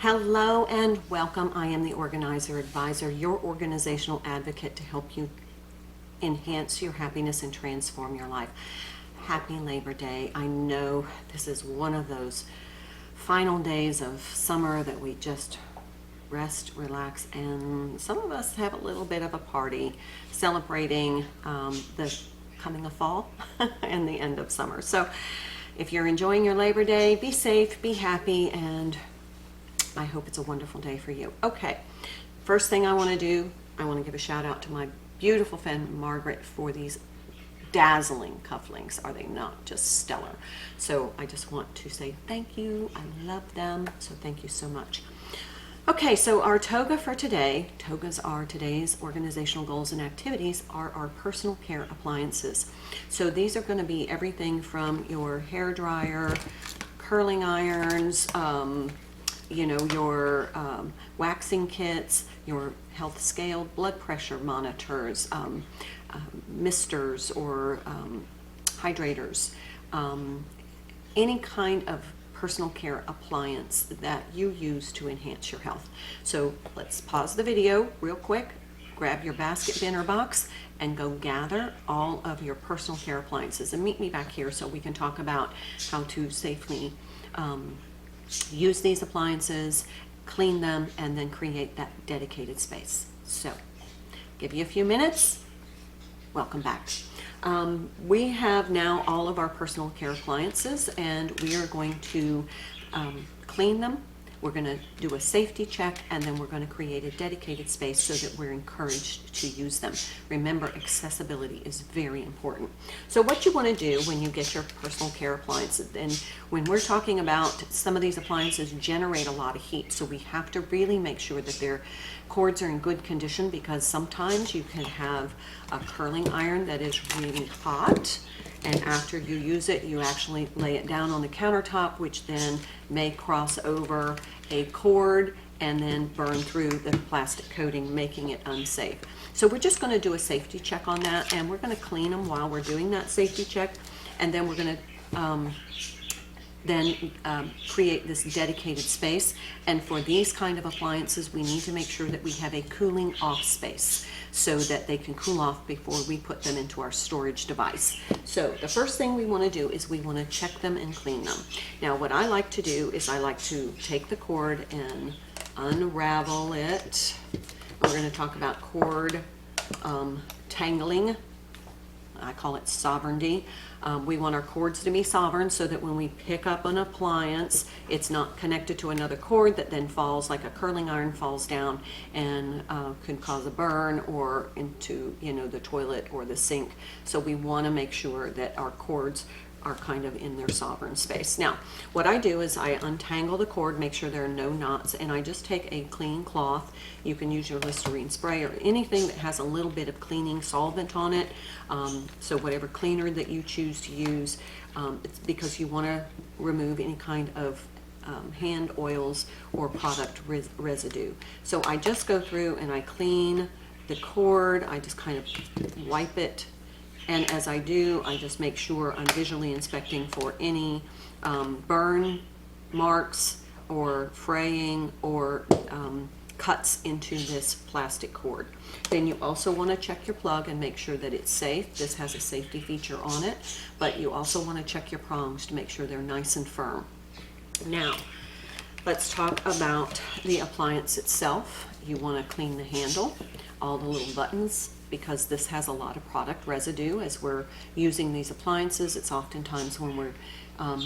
Hello and welcome. I am the Organizer Advisor, your organizational advocate to help you enhance your happiness and transform your life. Happy Labor Day. I know this is one of those final days of summer that we just rest, relax, and some of us have a little bit of a party celebrating the coming of fall and the end of summer. So if you're enjoying your Labor Day, be safe, be happy, and I hope it's a wonderful day for you. Okay, first thing I want to do, I want to give a shout out to my beautiful friend Margaret for these dazzling cufflinks. Are they not just stellar? So I just want to say thank you. I love them, so thank you so much. Okay, so our TOGA for today, TOGAs are today's organizational goals and activities, are our personal care appliances. So these are going to be everything from your hair dryer, curling irons, your waxing kits, your health scale blood pressure monitors, misters or hydrators, any kind of personal care appliance that you use to enhance your health. So let's pause the video real quick, grab your basket bin or box, and go gather all of your personal care appliances and meet me back here so we can talk about how to safely use these appliances, clean them, and then create that dedicated space. So, give you a few minutes. Welcome back. We have now all of our personal care appliances, and we are going to clean them. We're going to do a safety check, and then we're going to create a dedicated space so that we're encouraged to use them. Remember, accessibility is very important. So what you want to do when you get your personal care appliances, and when we're talking about some of these appliances generate a lot of heat, so we have to really make sure that their cords are in good condition, because sometimes you can have a curling iron that is really hot, and after you use it, you actually lay it down on the countertop, which then may cross over a cord and then burn through the plastic coating, making it unsafe. So we're just going to do a safety check on that, and we're going to clean them while we're doing that safety check, and then we're going to create this dedicated space. And for these kind of appliances, we need to make sure that we have a cooling off space so that they can cool off before we put them into our storage device. So the first thing we want to do is we want to check them and clean them. Now what I like to do is I like to take the cord and unravel it. We're going to talk about cord tangling. I call it sovereignty. We want our cords to be sovereign so that when we pick up an appliance, it's not connected to another cord that then falls, like a curling iron falls down and can cause a burn or into the toilet or the sink. So we want to make sure that our cords are kind of in their sovereign space. Now, what I do is I untangle the cord, make sure there are no knots, and I just take a clean cloth. You can use your Listerine spray or anything that has a little bit of cleaning solvent on it. So whatever cleaner that you choose to use, it's because you want to remove any kind of hand oils or product residue. So I just go through and I clean the cord. I just kind of wipe it. And as I do, I just make sure I'm visually inspecting for any burn marks or fraying or cuts into this plastic cord. Then you also want to check your plug and make sure that it's safe. This has a safety feature on it, but you also want to check your prongs to make sure they're nice and firm. Now, let's talk about the appliance itself. You want to clean the handle, all the little buttons, because this has a lot of product residue as we're using these appliances. It's oftentimes when we're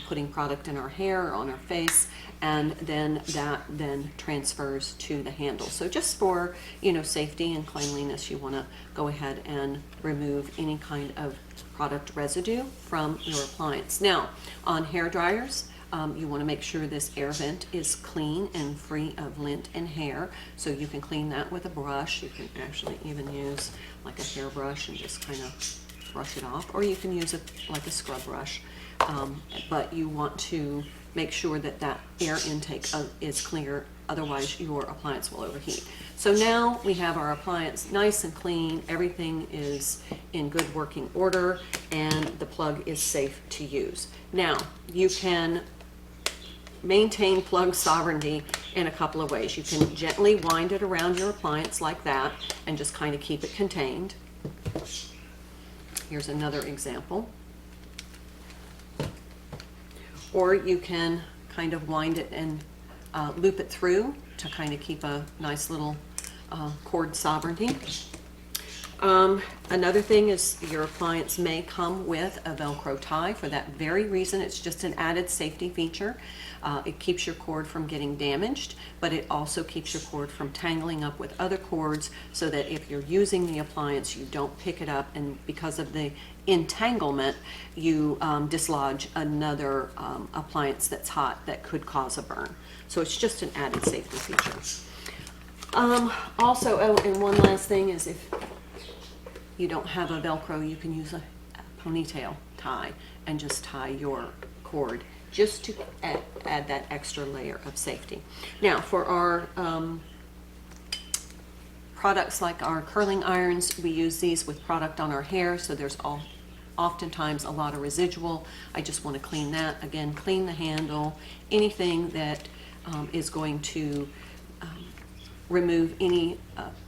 putting product in our hair or on our face, and then that then transfers to the handle. So just for safety and cleanliness, you want to go ahead and remove any kind of product residue from your appliance. Now, on hair dryers, you want to make sure this air vent is clean and free of lint and hair, so you can clean that with a brush. You can actually even use like a hair brush and just kind of brush it off, or you can use it like a scrub brush. But you want to make sure that that air intake is clear, otherwise your appliance will overheat. So now we have our appliance nice and clean, everything is in good working order, and the plug is safe to use. Now, you can maintain plug sovereignty in a couple of ways. You can gently wind it around your appliance like that and just kind of keep it contained. Here's another example. Or you can kind of wind it and loop it through to kind of keep a nice little cord sovereignty. Another thing is your appliance may come with a Velcro tie. For that very reason, it's just an added safety feature. It keeps your cord from getting damaged, but it also keeps your cord from tangling up with other cords, so that if you're using the appliance, you don't pick it up, and because of the entanglement, you dislodge another appliance that's hot that could cause a burn. So it's just an added safety feature. Also, oh, and one last thing is, if you don't have a Velcro, you can use a ponytail tie and just tie your cord just to add that extra layer of safety. Now, for our products like our curling irons, we use these with product on our hair, so there's oftentimes a lot of residual. I just want to clean that. Again, clean the handle, anything that is going to remove any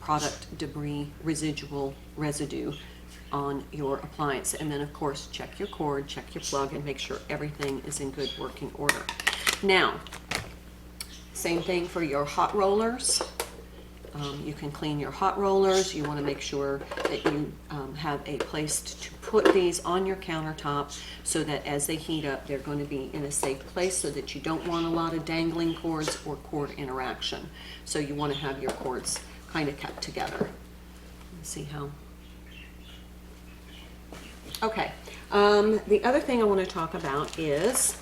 product debris, residual residue on your appliance. And then of course, check your cord, check your plug, and make sure everything is in good working order. Now, same thing for your hot rollers. You can clean your hot rollers. You want to make sure that you have a place to put these on your countertop, so that as they heat up, they're going to be in a safe place, so that you don't want a lot of dangling cords or cord interaction. So you want to have your cords kind of kept together. Let's see how. Okay. The other thing I want to talk about is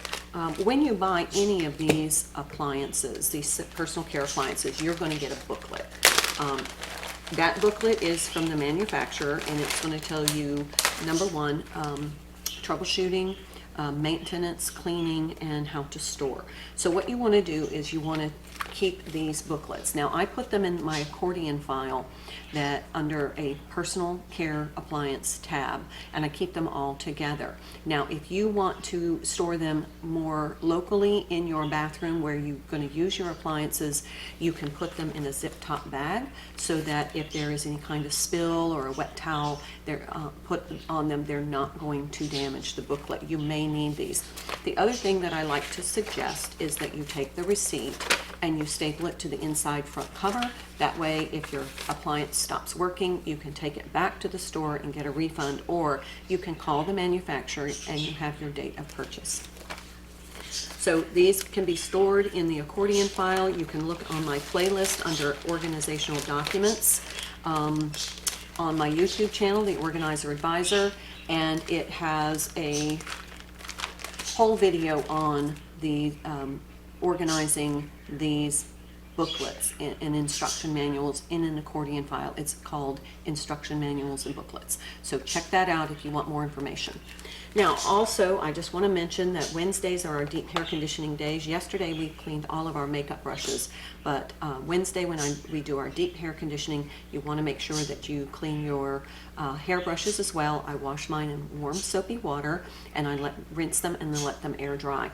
when you buy any of these appliances, these personal care appliances, you're going to get a booklet. That booklet is from the manufacturer, and it's going to tell you, number one, troubleshooting, maintenance, cleaning, and how to store. So what you want to do is you want to keep these booklets. Now, I put them in my accordion file that under a personal care appliance tab, and I keep them all together. Now, if you want to store them more locally in your bathroom where you're going to use your appliances, you can put them in a zip top bag, so that if there is any kind of spill or a wet towel they're put on them, they're not going to damage the booklet. You may need these. The other thing that I like to suggest is that you take the receipt and you staple it to the inside front cover. That way, if your appliance stops working, you can take it back to the store and get a refund, or you can call the manufacturer and you have your date of purchase. So these can be stored in the accordion file. You can look on my playlist under organizational documents on my YouTube channel, The Organizer Advisor, and it has a whole video on the organizing these booklets and instruction manuals in an accordion file. It's called Instruction Manuals and Booklets. So check that out if you want more information. Now, also, I just want to mention that Wednesdays are our deep hair conditioning days. Yesterday we cleaned all of our makeup brushes, but Wednesday when we do our deep hair conditioning, you want to make sure that you clean your hair brushes as well. I wash mine in warm soapy water, and I rinse them and then let them air dry.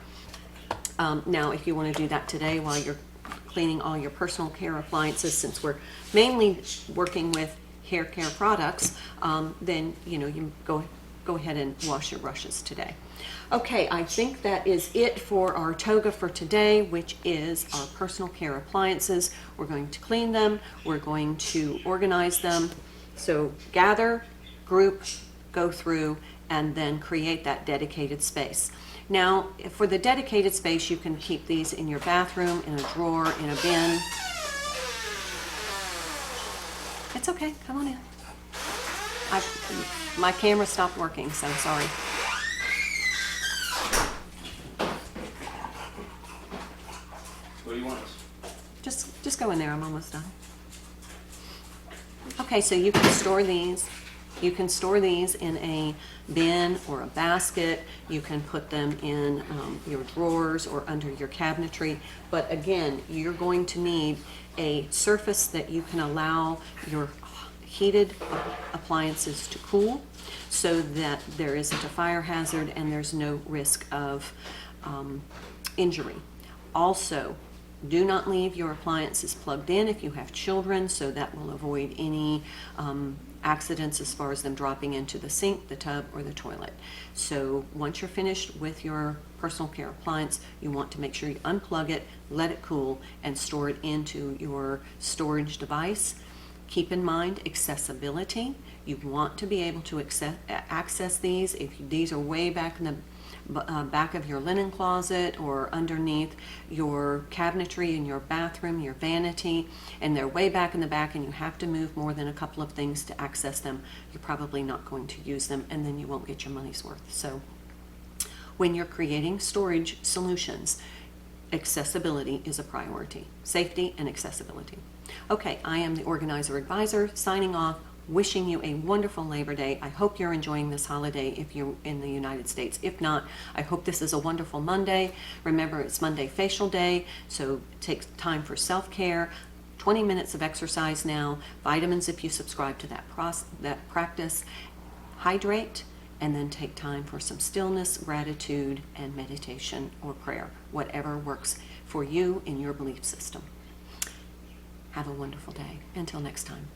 Now, if you want to do that today while you're cleaning all your personal care appliances, since we're mainly working with hair care products, then you go ahead and wash your brushes today. Okay, I think that is it for our TOGA for today, which is our personal care appliances. We're going to clean them, we're going to organize them. So gather, group, go through, and then create that dedicated space. Now, for the dedicated space, you can keep these in your bathroom, in a drawer, in a bin. It's okay, come on in. My camera stopped working, so sorry. What do you want? Just go in there, I'm almost done. Okay, so you can store these. You can store these in a bin or a basket. You can put them in your drawers or under your cabinetry. But again, you're going to need a surface that you can allow your heated appliances to cool, so that there isn't a fire hazard and there's no risk of injury. Also, Do not leave your appliances plugged in if you have children, so that will avoid any accidents as far as them dropping into the sink, the tub, or the toilet. So once you're finished with your personal care appliance, you want to make sure you unplug it, let it cool, and store it into your storage device. Keep in mind accessibility. You want to be able to access these. If these are way back in the back of your linen closet or underneath your cabinetry in your bathroom, your vanity, and they're way back in the back and you have to move more than a couple of things to access them, you're probably not going to use them, and then you won't get your money's worth. So when you're creating storage solutions, accessibility is a priority. Safety and accessibility. Okay, I am the organizer advisor signing off, wishing you a wonderful Labor Day. I hope you're enjoying this holiday if you're in the United States. If not, I hope this is a wonderful Monday. Remember, it's Monday Facial Day, so take time for self-care. 20 minutes of exercise now, vitamins if you subscribe to that practice. Hydrate, and then take time for some stillness, gratitude, and meditation or prayer, whatever works for you in your belief system. Have a wonderful day. Until next time.